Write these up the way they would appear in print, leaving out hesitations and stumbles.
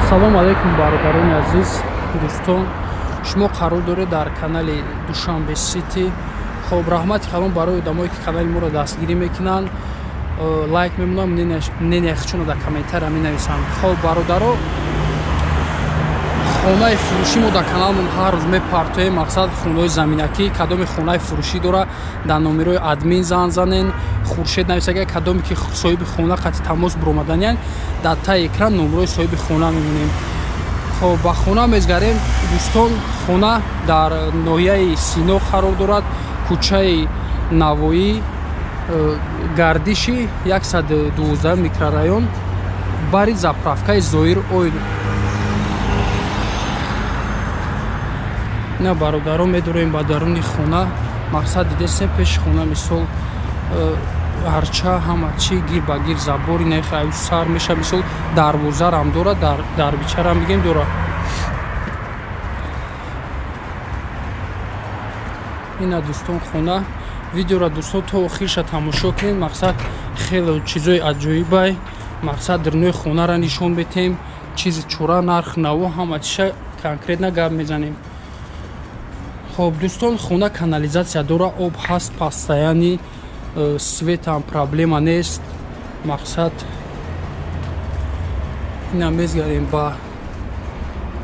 салом алейкум бародарони азиз дӯстон, шумо қарор доред дар канали Душанбе Сити. хоб раҳмати калон барои одамое ки канали моро дастгирӣ мекунанд, лайк мемунам, ненехчуна дар комментария менависанд. хоб бародаро, хонаи фурӯшӣ мо дар каналмон ҳар рӯз мепартоем. мақсад хонаҳои заминакӣ, кадоми хонаи фурӯшӣ дора, дар номерои админ занг занен, хуршед нависага, кадоме ки соҳиби хона қати тамос биромаданиянд, дар таи экран номерои соҳиби хона мемонем. хоб ба хона мезгарем дӯстон. хона дар ноҳияи Сино қарор дорад, кӯчаи Навоӣ, гардиши 112 микрорайон, бари заправкаи Зоир ойл. ина бародарон медорем ба даруни хона. мақсад дидесем пеши хона мисол арча ҳама чи гир ба гир забори нехай сар меша, мисол дарвозарам дора, дарбичарам мегем дора. ина дӯстон хона. видеора дӯстон то охирша тамошо кунед. мақсад хеле чизои аҷоибай. мақсад дурнои хонара нишон бетем, чизи чора, нарх, наво, ҳама чиша конкретна гап мезанем. хоб дӯстон, хона канализатсия дора, об ҳаст постоянни, светам проблема нест. мақсад ина мезгарем ба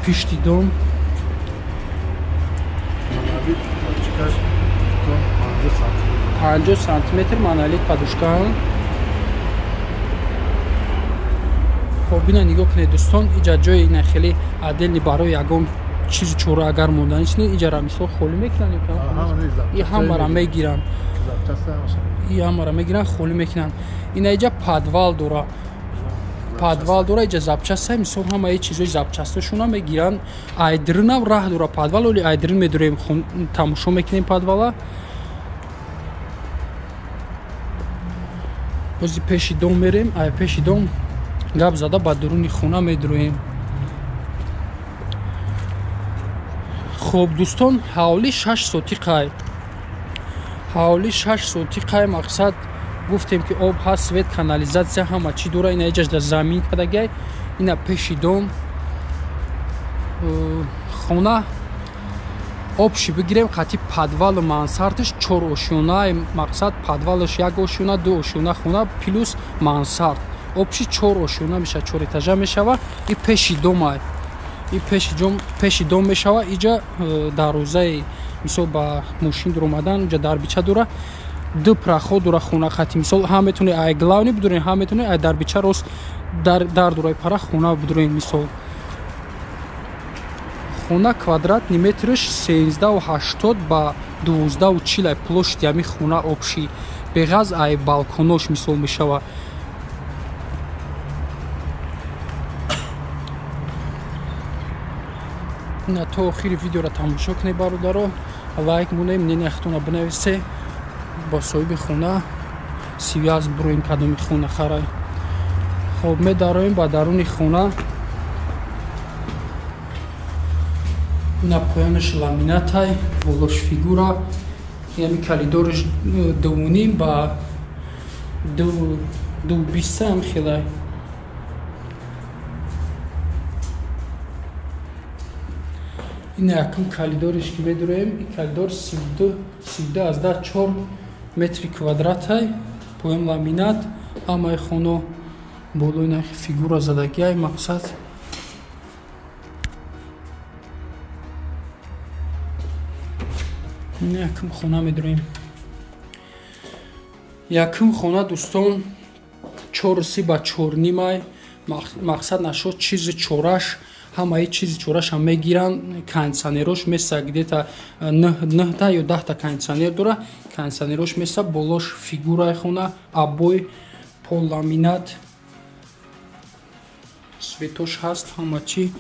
пишти дом. 50 сантиметр монолит подушкаам. хоб ина нигоҳ кунед дӯстон, иҷа ҷои ина хеле отдельни барои ягон чизи чора агар монданич не, иҷара мисол холӣ мекунанд, и ҳамара мегиранд, холӣ мекунанд. ина иҷа подвал дора, иҷа запчаста, мисол ҳамаи чизои запчасташуна мегиранд. айдринам раҳ дора подвал, оли айдрин медорем, тамошо мекунем подвала. бози пеши дом мерем. пеши дом гап зада ба дуруни хона медроем. хоб дӯстон, ҳавли 6 соти қай. ҳавли 6 соти қай. мақсад гуфтем ки об ҳаст, свет, канализатсия ҳама чӣ дора. ина иҷаш дар замин кадагай. ина пеши дом хона. обши бигирем қати подвалу мансардаш 4 ошёна. мақсад подвалаш 1 ошёна, 2 ошёна хона плюс мансард. обши 4 ошёна меша, 4 этажа мешава. и пеши домай, пеши дом мешава. иҷа дарозаи мисол ба мошин дуромадан, иҷа дарбича дора, ду проход дора хона қати. мисол ҳам метавонед ай главни бидурен, ҳам метавонед ай дарбича рост дар дорай пара хона бидурен. мисол хона квадрат метраш 1380 ба 1240 площадь ями хона обши. беғаз ай балконош мисол мешава. ина то охири видеора тамошо кунед бародаро. лайк мунем, ненехтона бинависе, ба соҳиби хона связ буроем кадоми хона харай. хоб медароем ба даруни хона. ина поянаш ламинатай, болош фигура, ями калидораш 2.5 ба 2.20 ам хелай. ина якум калидориш ки медуроем. ин калидор 32/4 метри квадратай, поям ламинат, ҳамаи хоно болои нахи фигура задагиай. мақсад якум хона медуроем. якум хона дӯстон 4/4. мақсад нашо чизи чораш, ҳамаи чизи чораш ҳам мегиранд. кондитсионерош меса где-то 9 ё 10 кондитсионер дора. кондитсионерош меса, болош фигураи хона, обой, пол ламинат, светош ҳаст, ҳама чи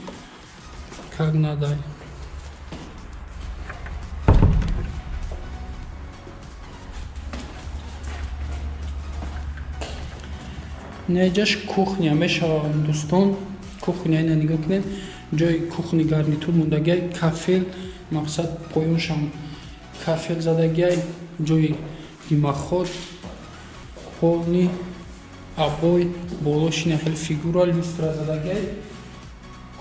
как надай. неҷаш кухня мешава дӯстон. кухня ина нигоҳ кунед, ҷои кухни гарнитур мондагай, кафел, мақсад поёншам кафел задагай, ҷои димоход, полни, обой, болошина хеле фигура люстра задагай.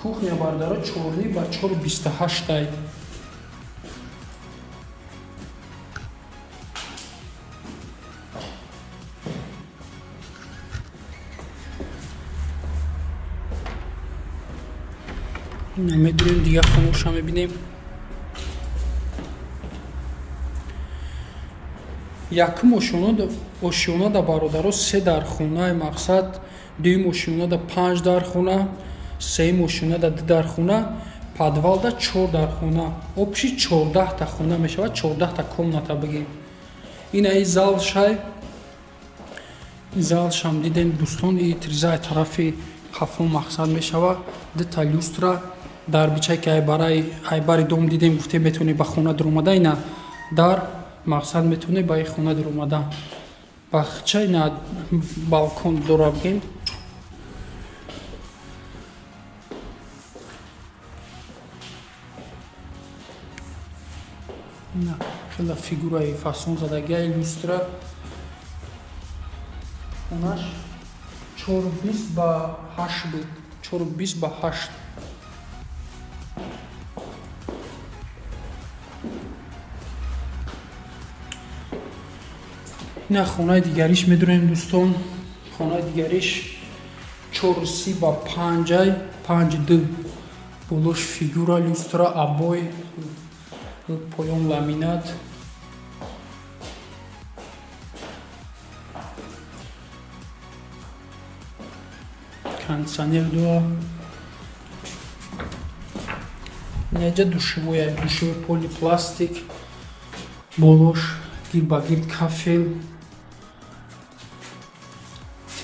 кухня бародаро 4 ба 4.28 намедурим дига хомӯша мебинем. Якум ошиёна да бародаро 3 дар хона мақсад, дуюм ошиёна да 5 дар хона, сеюм ошиёна да 2 дар хона, подвал да 4 дар хона. Обши 14 та хона мешавад, 14 та комната бигем. Ина и залшай. Залшам дидем дӯстон, и тризаи тарафи хафон мақсад мешавад. 2 та люстра дар бичае ки айбари дом дидем гуфтем метавонӣ ба хона дуромада, ина дар мақсад метавонӣ ба ин хона дуромада. Бахча ина балкон дора бигем. ина хела фигураи фасон задагиаи люстра. Хонаш 4.20 ба 8 буд. 4.20 ба 8. ина хонаи дигариш медурем дӯстон. Хонаи дигариш 4.30 ба 5 5.2. болош фигура люстра, обои, поён ламинат. кондиционер дора. Неҷа душевой полипластик, болош гирбагирд кафел,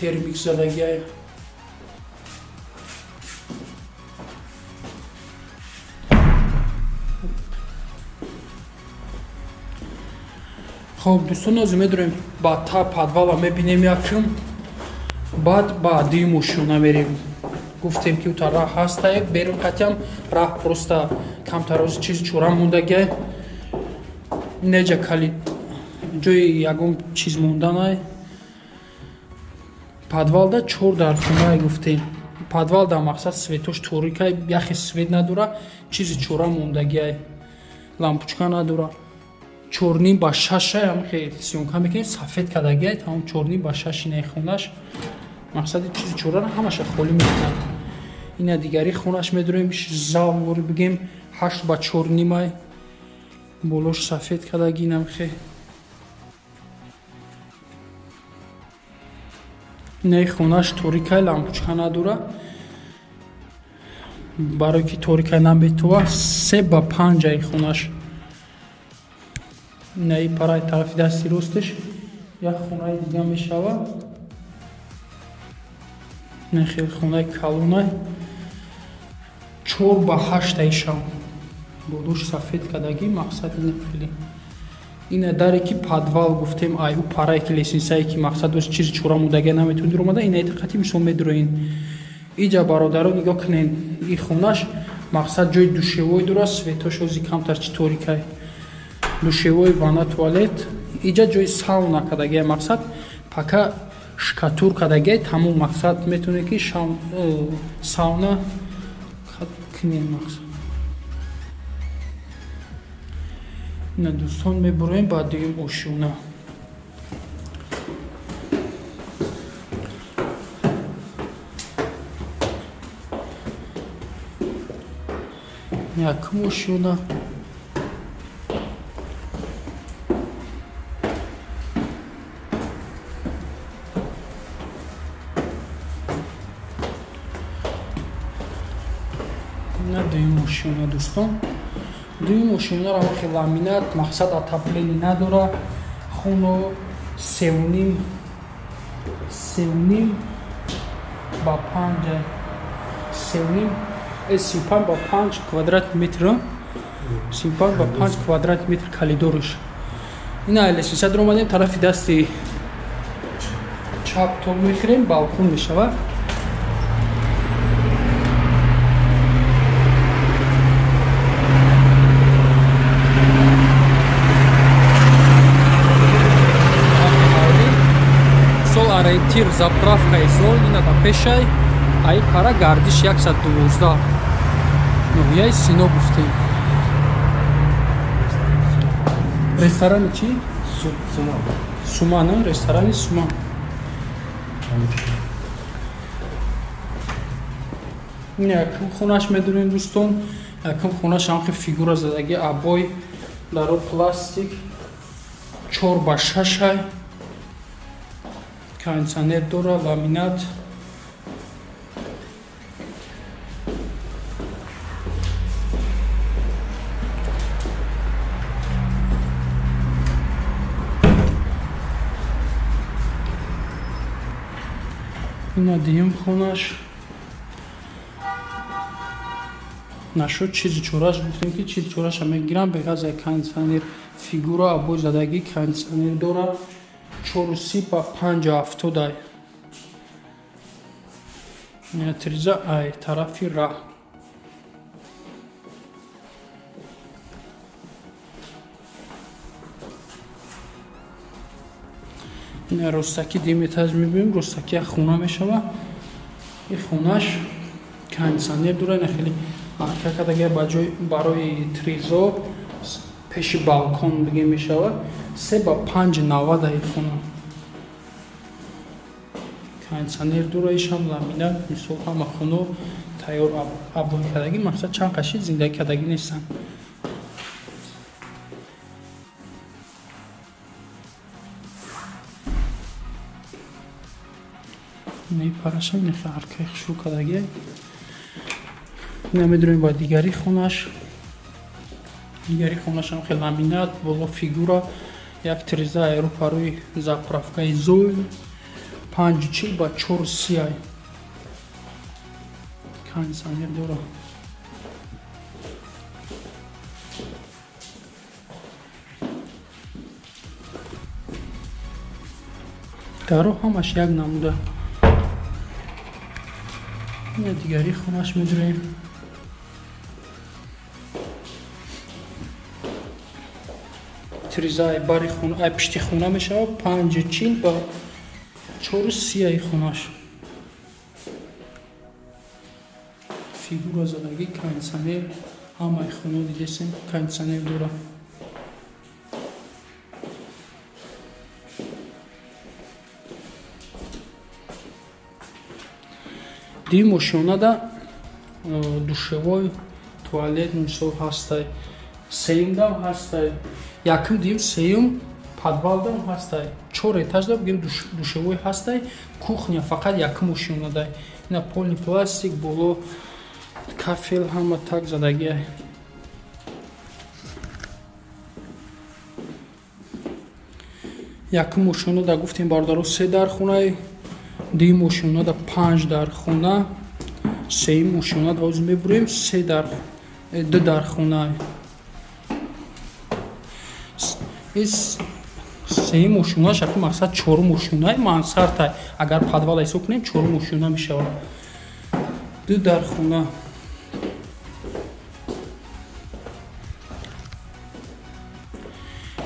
термик задагиай. хоб дӯстон озӣ медурем ба та подвала мебинем якум. баъд ба дуюм ошиёна мерем. гуфтем ки ута раҳ ҳастай, берун қатям раҳ просто камтар оз чизи чора мондагиай. неҷа калид ҷои ягон чиз монданай. подвалда 4 дар хонае гуфтем. подвалда мақсад светош торикай, яхе свет надора, чизи чора мондагиай, лампочка надора. 4.5 ба 6 ҳамхе сиёнка мекунем, сафед кардагиай, тамом 4.5 ба 6 инаи хонаш. мақсади чизи чораро ҳамаша холӣ мекунад. ина дигари хонаш медурем, зал вори бигем 8 ба 4.5 болош сафед кардаги намхе. инаи хонаш торикай, лампочка надора. барои ки торикай наметова 3 ба 5 ай хонаш. инаи параи тарафи дасти росташ як хонаи дига мешавад. ина хел хонаи калонай 4 ба 8 айшав. болош сафед кардаги мақсад ина хеле. ина даре ки подвал гуфтем, ай у парае ки лесенсае ки мақсад оз чизи чора мондага наметавон дуромада, ина итиқати мисол медуроин. иҷа бародаро нигоҳ кунен, и хонаш мақсад ҷои душевой дора, светош ози камтар чи торикай. душевой, ванна, туалет. иҷа ҷои сауна кардагиай, мақсад пака шкатур кардагиай, тамом мақсад метавонӣ ки сауна кунем мақсад. ина дӯстон мебурем ба дуюм ошиёна. якум ошиёна. ина дуюм ошиёна дӯстон. дуюм ошиёнаро ҳамахе ламинат, мақсад отопление надора. хуно 3.5 ба 5 35 ба 5 квадрат метр. 35 ба 5 квадрат метр калидорш. ина лесенса дуромадем, тарафи дасти чап тол мехирем, балкон мешавад. ориентир заправка изол ина да пешай ай пара гардиш 112 ноҳияи Сино гуфтем. Ресторани чӣ? Суман, ресторани Суман. Якм хунаш медонем дӯстон, якм хунаш ҳамки фигура задаги абой даро пластик 4x6 кондитсионер дора, ламинат. Ина диюм хунаш нашуд чизи чораш гуфтем ки чизи чораша мегирам беғаз як кондитсионер фигура абой задаги кондитсионер дора 430x570 триза ай тарафи ра. ина ростаки диметаж мебинем, ростаки як хуна мешава. ин хунаш кондитсионер дора, ина хеле аркакадаги барои тризо пеши балкон бигем мешава. 3x590 ин хуна кондитсионер дора, ишам ламинат, мисол ҳама хуно тайёр абой кардаги, мақсад чанд қашид зиндаги кардаги нестанд. ина параша ина аркаи хушрӯ кардаги. ина медонем ба дигари хунаш. Дигари хунаш ҳам хеле ламинат, боло фигура, як триза аэропарои заправкаи Зойл 540x430 кондитсионер дора. даро ҳамаш як намуда. ина дигари хунаш медонем. триза бари хуна, ай пишти хуна мешава 540x430 хунаш. фигура задаги кондитсионер, ҳамаи хуно дидесем кондитсионер дора. дим ошёнада душевой туалет мисол ҳастай, сеюмдам ҳастай, якм дим сеюм подвалдам ҳастай, 4 этажда бигем душевой ҳастай, кухня фақат якм ошёнадай. ина полни пластик, боло кафел ҳама так задагия. якм ошёнада гуфтем бародаро 3 дар хунай, дим ошёнада 5 дар хуна, сеюм ошёнада ҳозир мебурем 2 дар хунай. сеюм ошӯна шакли мақсад 4 ошӯнаи мансардай, агар подвал ҳисоб кунем 4 ошӯна мешавад. 2 дар хуна.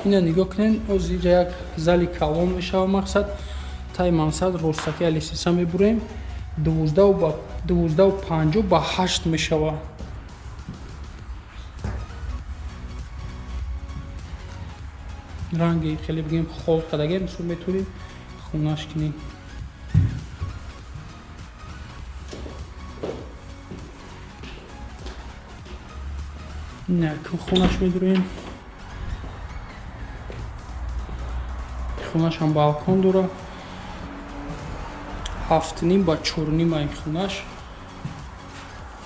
ина нигоҳ кунем, ҳозир инҷа як зали калон мешава мақсад. таи мансард ростаки алисиса мебурем 12x50x8 мешава. ранги хеле бигем хол кардаги мисол метавонем хунаш кунем. ина хунаш медурем. хунаш ҳам балкон дора. 7.5x4.5 ин хунаш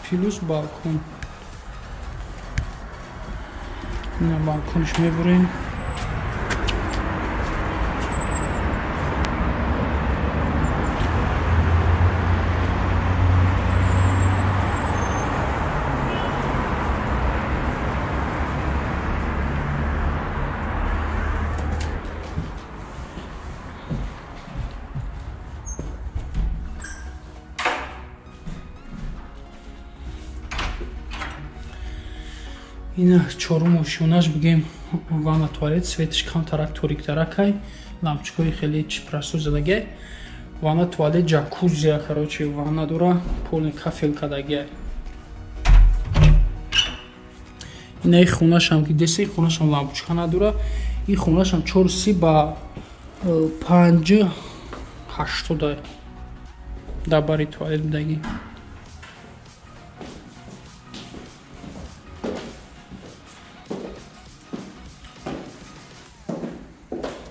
плюс балкон. ина балконш мебурем. ина чорум ошёнаш бигем ванна туалет, светиш кам тарактори таракай, лампочкаи хеле простой задаги. Ванна туалет, джакузи, короче, ванна дора, полный кафел кадаги. نه خونه‌شم که دستی خونه‌شم لامپوچکا نداره این خونه‌شم 430 با 5 80 دباری توالت بدگی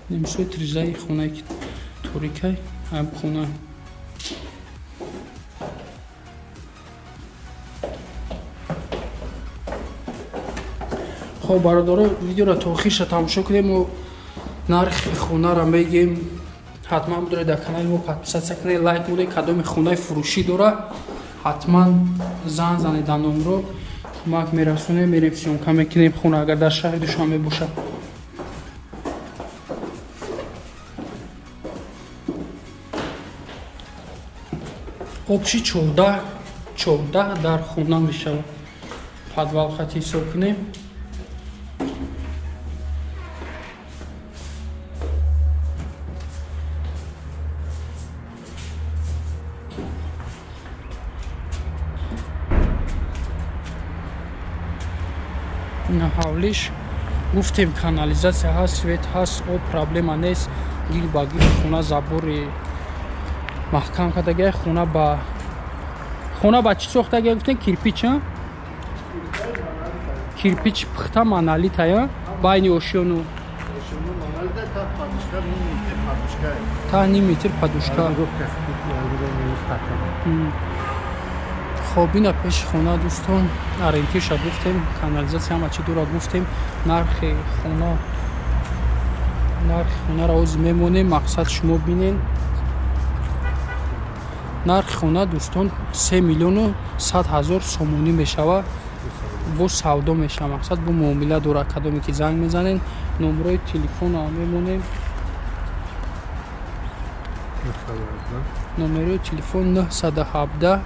نمیشه تریزای خونه که توریکای هم خونه خب برادران ویدیو را تا آخرش تماشا کنیم و نرخ خونه را میگیم حتما بدونید در کانال ما подписаться کنید لایک کنید کدام خونه فروشی داره حتما زنگ زنید در نمره کمک میرسونه میریم سیمکا میکنیم خونه اگر در شهر شما باشه обши 14 дар хона мешавад подвал хати ҳисоб кунем ина ҳавлиш гуфтем канализатсия ҳаст свет ҳаст об проблема нест гил ба гил хона забори маҳкам кардагия хона ба чӣ сохтагия гуфтем кирпич кирпич пухта монолитая байни ошёну та ним метр подушка хоб ина пеши хона дӯстон ориентирша гуфтем канализатсияма чӣ дура гуфтем нархи хонаро оз мемонем мақсад шумо бинен нархи хона дӯстон 3 миллиону 100 ҳазор сомонӣ мешавад бо савдо мешавад мақсад бо муомила дора кадоме ки занг мезанен номерои телефонро мемонем номерои телефон 917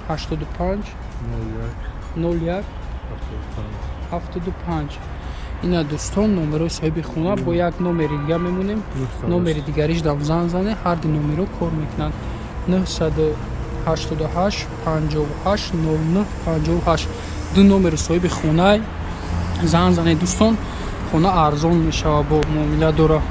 85 01 75 ина дӯстон номерои соҳиби хона бо як номери дига мемонем номери дигариш дам занг зане ҳарди номеро кор мекунанд 988 58 09 58 ду номери соҳиби хона занг зане дӯстон хона арзон мешавад бо муомила дора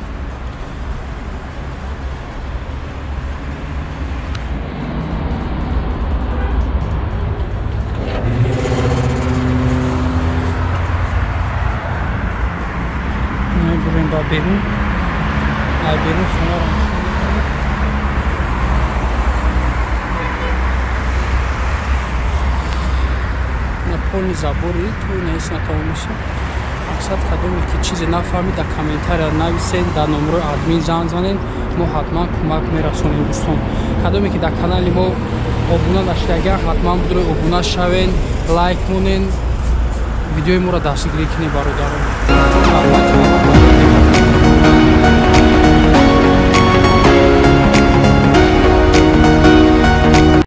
берун хонаро на полни забори то нест натавонеша мақсад кадоме ки чизе нафаҳмид дар комментария нависен дар номерои админ занг занен мо ҳатман кӯмак мерасонем дӯстон кадоме ки дар канали мо обуна наштагиан ҳатман будрои обуна шавен лайк монен видеои моро дастгирӣ кунед бародарон